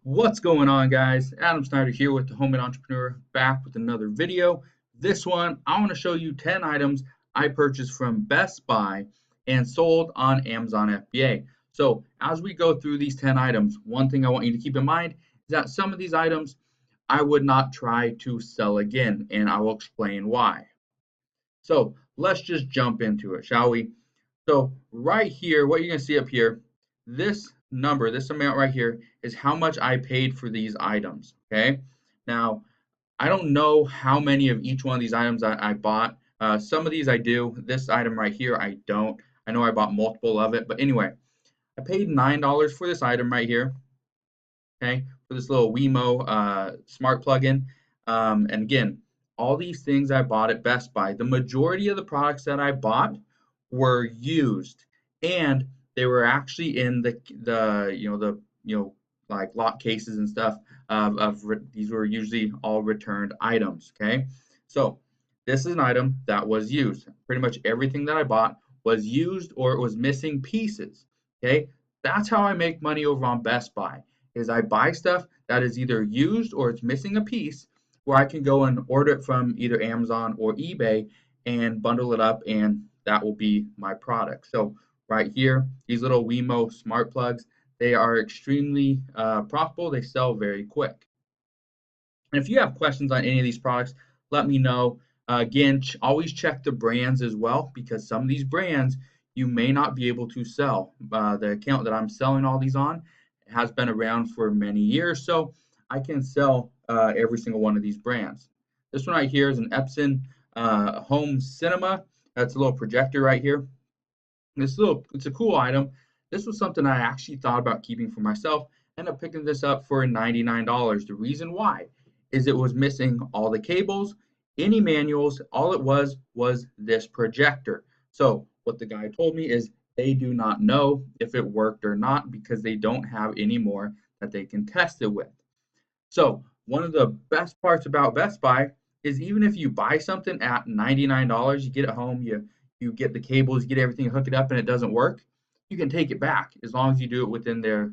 What's going on, guys? Adam Snyder here with the Home and Entrepreneur, back with another video. This one, I want to show you 10 items I purchased from Best Buy and sold on Amazon FBA. So as we go through these 10 items, one thing I want you to keep in mind is that some of these items I would not try to sell again, and I will explain why. So let's just jump into it, shall we? So right here, what you're going to see up here, this number, this amount right here is how much I paid for these items, okay? Now, I don't know how many of each one of these items I bought. Some of these I do. This item right here, I don't. I know I bought multiple of it, but anyway, I paid $9 for this item right here, okay, for this little Wemo smart plugin. And again, all these things I bought at Best Buy, the majority of the products that I bought were used, and they were actually in the like lock cases and stuff these were usually all returned items. Okay, so this is an item that was used. Pretty much everything that I bought was used or it was missing pieces. Okay, that's how I make money over on Best Buy is I buy stuff that is either used or it's missing a piece where I can go and order it from either Amazon or eBay and bundle it up, and that will be my product. So right here, these little Wemo smart plugs, they are extremely profitable. They sell very quick. And if you have questions on any of these products, let me know. Again, always check the brands as well, because some of these brands you may not be able to sell. The account that I'm selling all these on has been around for many years, so I can sell every single one of these brands. This one right here is an Epson home cinema. That's a little projector right here. It's a cool item. This was something I actually thought about keeping for myself. Ended up picking this up for $99. The reason why is it was missing all the cables, any manuals. All it was this projector. So what the guy told me is they do not know if it worked or not because they don't have any more that they can test it with. So one of the best parts about Best Buy is even if you buy something at $99, you get it home, you get the cables, you get everything, hook it up, and it doesn't work, you can take it back as long as you do it within their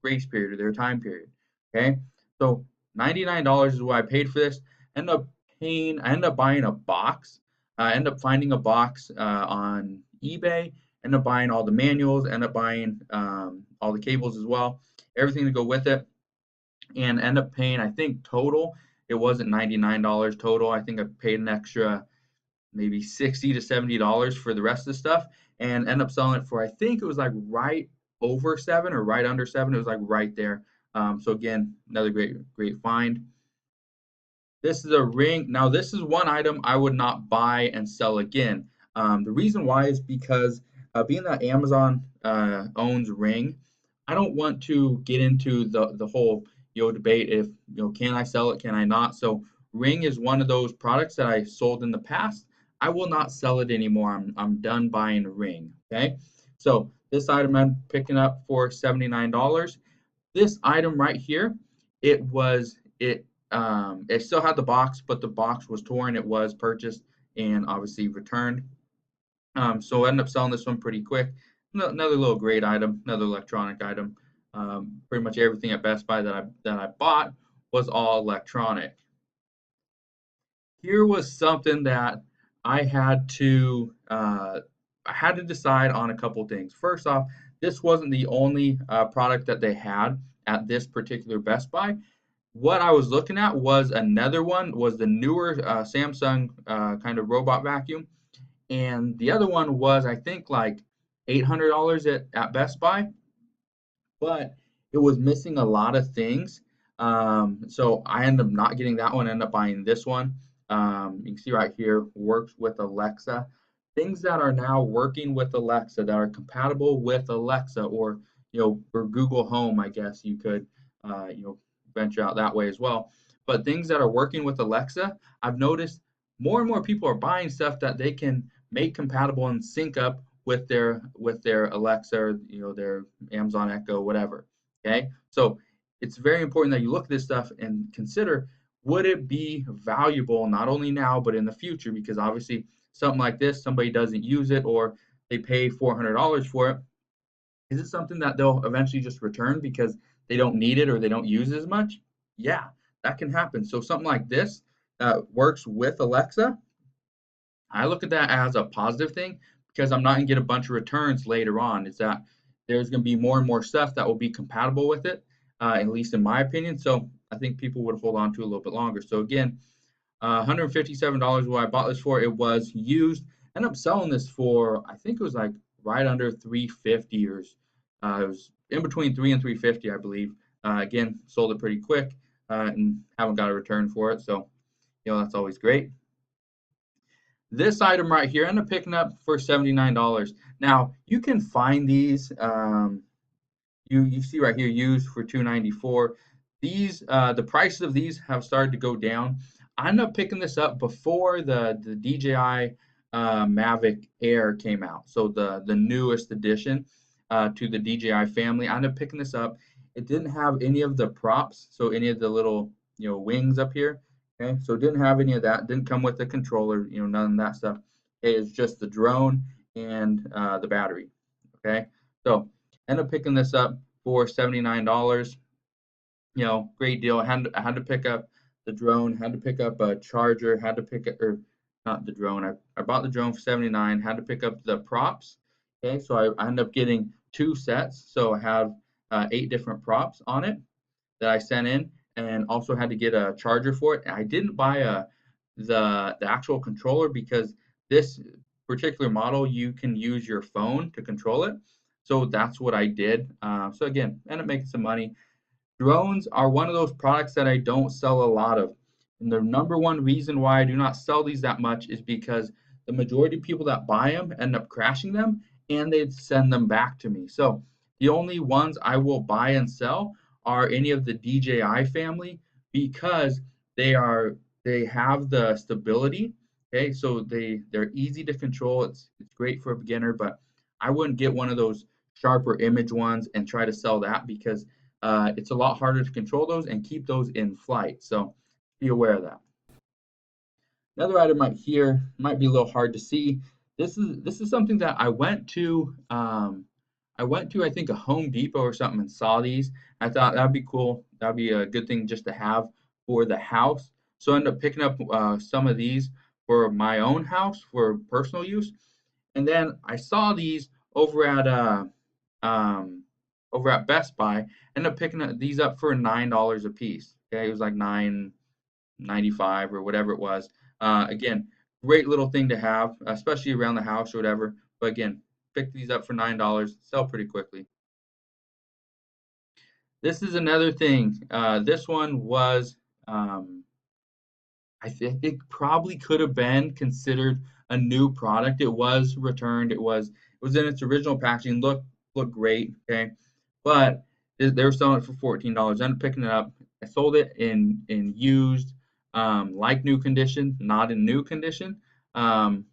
grace period or their time period. Okay, so $99 is what I paid for this. I ended up buying a box. I ended up finding a box on eBay. Ended up buying all the manuals. Ended up buying all the cables as well, everything to go with it, and end up paying, I think total, it wasn't $99 total. I think I paid an extra maybe $60 to $70 for the rest of the stuff, and end up selling it for, I think it was like right over seven or right under seven. It was like right there. So again, another great find. This is a ring. Now this is one item I would not buy and sell again. The reason why is because being that Amazon owns Ring, I don't want to get into the whole debate if can I sell it, can I not. So Ring is one of those products that I sold in the past. I will not sell it anymore. I'm done buying Ring. Okay, so this item I'm picking up for $79. This item right here, it still had the box, but the box was torn. It was purchased and obviously returned. So I ended up selling this one pretty quick. Another little great item, another electronic item. Pretty much everything at Best Buy that I bought was all electronic. Here was something that I had to decide on a couple things. First off, this wasn't the only product that they had at this particular Best Buy. What I was looking at was another one, was the newer Samsung kind of robot vacuum, and the other one was I think like $800 at Best Buy, but it was missing a lot of things. So I ended up not getting that one. I ended up buying this one. You can see right here, works with Alexa. Things that are now working with Alexa, that are compatible with Alexa, or or Google Home, I guess you could venture out that way as well. But things that are working with Alexa, I've noticed more and more people are buying stuff that they can make compatible and sync up with their Alexa, or their Amazon Echo, whatever. Okay, so it's very important that you look at this stuff and consider, would it be valuable not only now but in the future? Because obviously something like this, somebody doesn't use it or they pay $400 for it, Is it something that they'll eventually just return because they don't need it or they don't use it as much? Yeah, that can happen. So something like this that works with Alexa, I look at that as a positive thing because I'm not going to get a bunch of returns later on. Is that there's going to be more and more stuff that will be compatible with it, at least in my opinion. So I think people would hold on to it a little bit longer. So again, $157 what I bought this for. It was used. Ended up selling this for I think it was like right under 350 or it was in between 3 and 350, I believe. Again, sold it pretty quick and haven't got a return for it. So that's always great. This item right here, I ended up picking up for $79. Now you can find these. You see right here, used for $294. These the prices of these have started to go down. I ended up picking this up before the DJI Mavic Air came out, so the newest addition to the DJI family. I ended up picking this up. It didn't have any of the props, so any of the little wings up here. Okay, so it didn't have any of that. Didn't come with the controller, none of that stuff. It is just the drone and the battery. Okay, so ended up picking this up for $79. Great deal. I had to pick up the drone, had to pick up a charger, had to pick up, or not the drone. I bought the drone for 79, had to pick up the props. Okay, so I ended up getting 2 sets. So I have 8 different props on it that I sent in, and also had to get a charger for it. I didn't buy the actual controller because this particular model you can use your phone to control it. So that's what I did. So again, ended up making some money. Drones are one of those products that I don't sell a lot of. And the number one reason why I do not sell these that much is because the majority of people that buy them end up crashing them and they send them back to me. So the only ones I will buy and sell are any of the DJI family because they have the stability. Okay, so they're easy to control. It's great for a beginner, but I wouldn't get one of those sharper image ones and try to sell that because it's a lot harder to control those and keep those in flight. So be aware of that. Another item right here might be a little hard to see. This is something that I went to. I think a Home Depot or something and saw these. I thought that'd be cool. That'd be a good thing just to have for the house. So I ended up picking up some of these for my own house for personal use. And then I saw these over at um, over at Best Buy. Ended up picking these up for $9 a piece. Okay, it was like 9.95 or whatever it was. Again, great little thing to have, especially around the house or whatever. But again, pick these up for $9. Sell pretty quickly. This is another thing. This one was I think it probably could have been considered a new product. It was returned. It was in its original packaging. Looked great. Okay, but they were selling it for $14. I ended up picking it up. I sold it in used, like new condition, not in new condition. So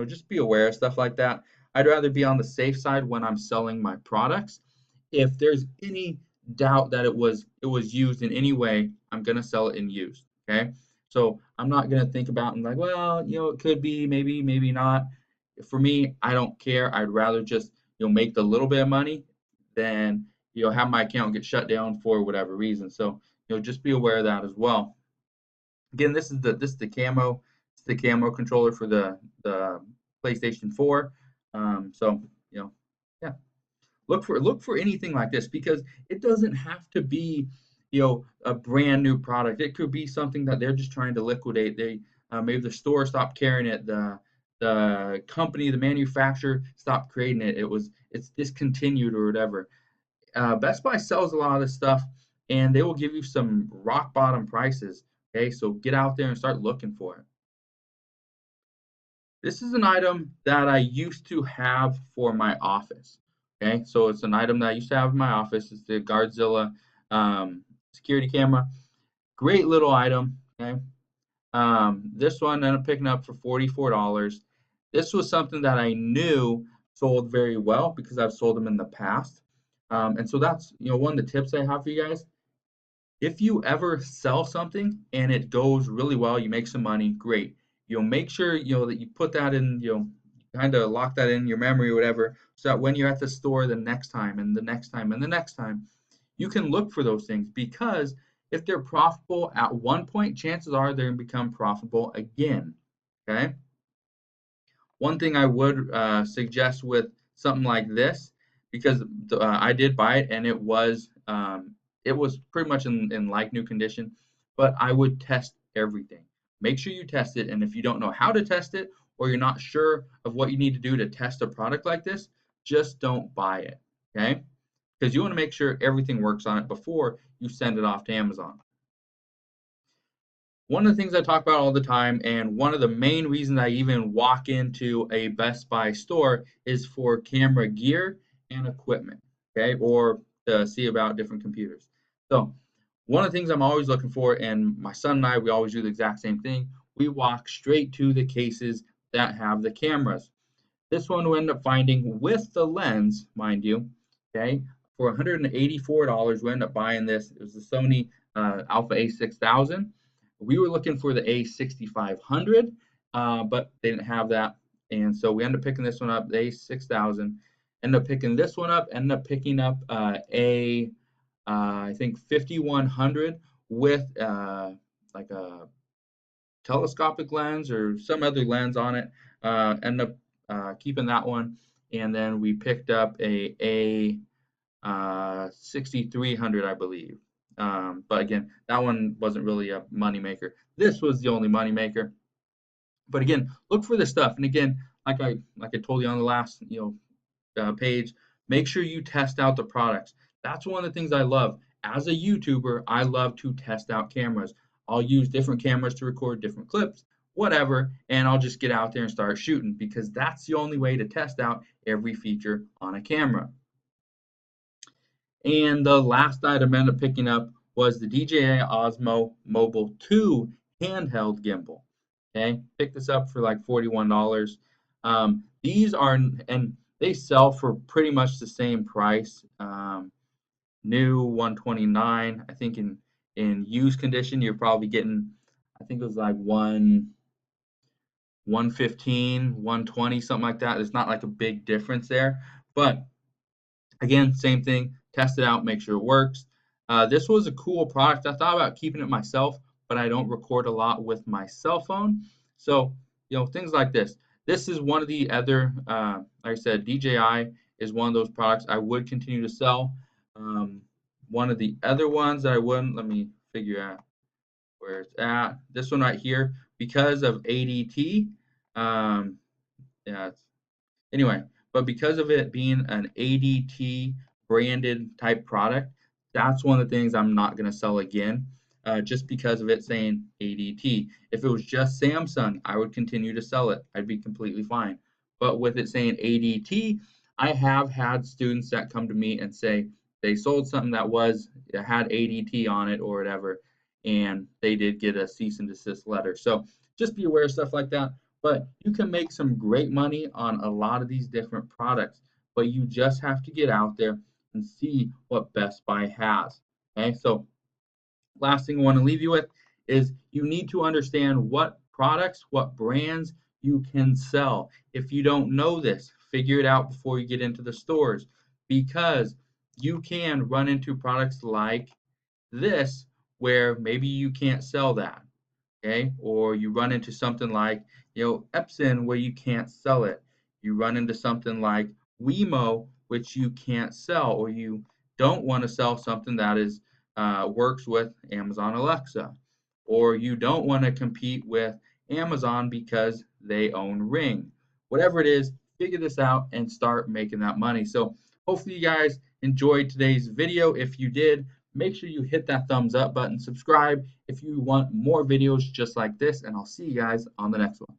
just be aware of stuff like that. I'd rather be on the safe side when I'm selling my products. If there's any doubt that it was used in any way, I'm gonna sell it in used. Okay, so I'm not gonna think about and like, well, it could be, maybe not. For me, I don't care. I'd rather just make the little bit of money than have my account get shut down for whatever reason. So just be aware of that as well. Again, this is the camo. It's the camo controller for the PlayStation 4. So yeah, look for anything like this because it doesn't have to be a brand new product. It could be something that they're just trying to liquidate. They maybe the store stopped carrying it, the company, the manufacturer stopped creating it. It's discontinued or whatever. Best Buy sells a lot of this stuff and they will give you some rock bottom prices. Okay, so get out there and start looking for it. This is an item that I used to have for my office. Okay, so it's an item that I used to have in my office. It's the Guardzilla security camera. Great little item. Okay, this one I ended up picking up for $44. This was something that I knew sold very well because I've sold them in the past. And so that's one of the tips I have for you guys. If you ever sell something and it goes really well, you make some money, great. Make sure that you put that in, kind of lock that in your memory or whatever, so that when you're at the store the next time and the next time and the next time, you can look for those things, because if they're profitable at one point, chances are they're going to become profitable again. Okay. One thing I would suggest with something like this, because I did buy it and it was pretty much in like new condition, but I would test everything. Make sure you test it, and if you don't know how to test it, or you're not sure of what you need to do to test a product like this, just don't buy it. Okay, because you want to make sure everything works on it before you send it off to Amazon. One of the things I talk about all the time, and one of the main reasons I even walk into a Best Buy store, is for camera gear and equipment, okay, or to see about different computers. So one of the things I'm always looking for, and my son and I, we always do the exact same thing. We walk straight to the cases that have the cameras. This one we end up finding with the lens, mind you, okay, for $184. We end up buying this. It was the Sony Alpha A6000. We were looking for the A6500, but they didn't have that. And so we ended up picking this one up, the A6000. Ended up picking this one up, ended up picking up I think 5100 with like a telescopic lens or some other lens on it. Ended up keeping that one, and then we picked up a 6300, I believe. But again, that one wasn't really a moneymaker. This was the only moneymaker. But again, look for this stuff. And again, like I told you on the last page, make sure you test out the products. That's one of the things I love. As a YouTuber, I love to test out cameras. I'll use different cameras to record different clips, whatever, and I'll just get out there and start shooting, because that's the only way to test out every feature on a camera. And the last item I ended up picking up was the Dji Osmo Mobile 2 handheld gimbal. Okay, picked this up for like $41. These are, and they sell for pretty much the same price. New 129. I think in used condition you're probably getting, I think it was like 115, 120, something like that. There's not like a big difference there, but again, same thing. Test it out, make sure it works. This was a cool product. I thought about keeping it myself, but I don't record a lot with my cell phone. So, things like this. This is one of the other, like I said, DJI is one of those products I would continue to sell. One of the other ones that I wouldn't, let me figure out where it's at. This one right here, because of ADT. Yeah, anyway, but because of it being an ADT branded type product, that's one of the things I'm not going to sell again, just because of it saying ADT. If it was just Samsung, I would continue to sell it. I'd be completely fine. But with it saying ADT, I have had students that come to me and say they sold something that had ADT on it or whatever, and they did get a cease and desist letter. So just be aware of stuff like that. But you can make some great money on a lot of these different products, but you just have to get out there and see what Best Buy has. Okay, so last thing I want to leave you with is you need to understand what products, what brands you can sell. If you don't know this, figure it out before you get into the stores, because you can run into products like this where maybe you can't sell that. Okay, or you run into something like Epson, where you can't sell it. You run into something like Wemo, which you can't sell, or you don't want to sell something that is works with Amazon Alexa, or you don't want to compete with Amazon because they own Ring. Whatever it is, figure this out and start making that money. So hopefully you guys enjoyed today's video. If you did, make sure you hit that thumbs up button, subscribe if you want more videos just like this, and I'll see you guys on the next one.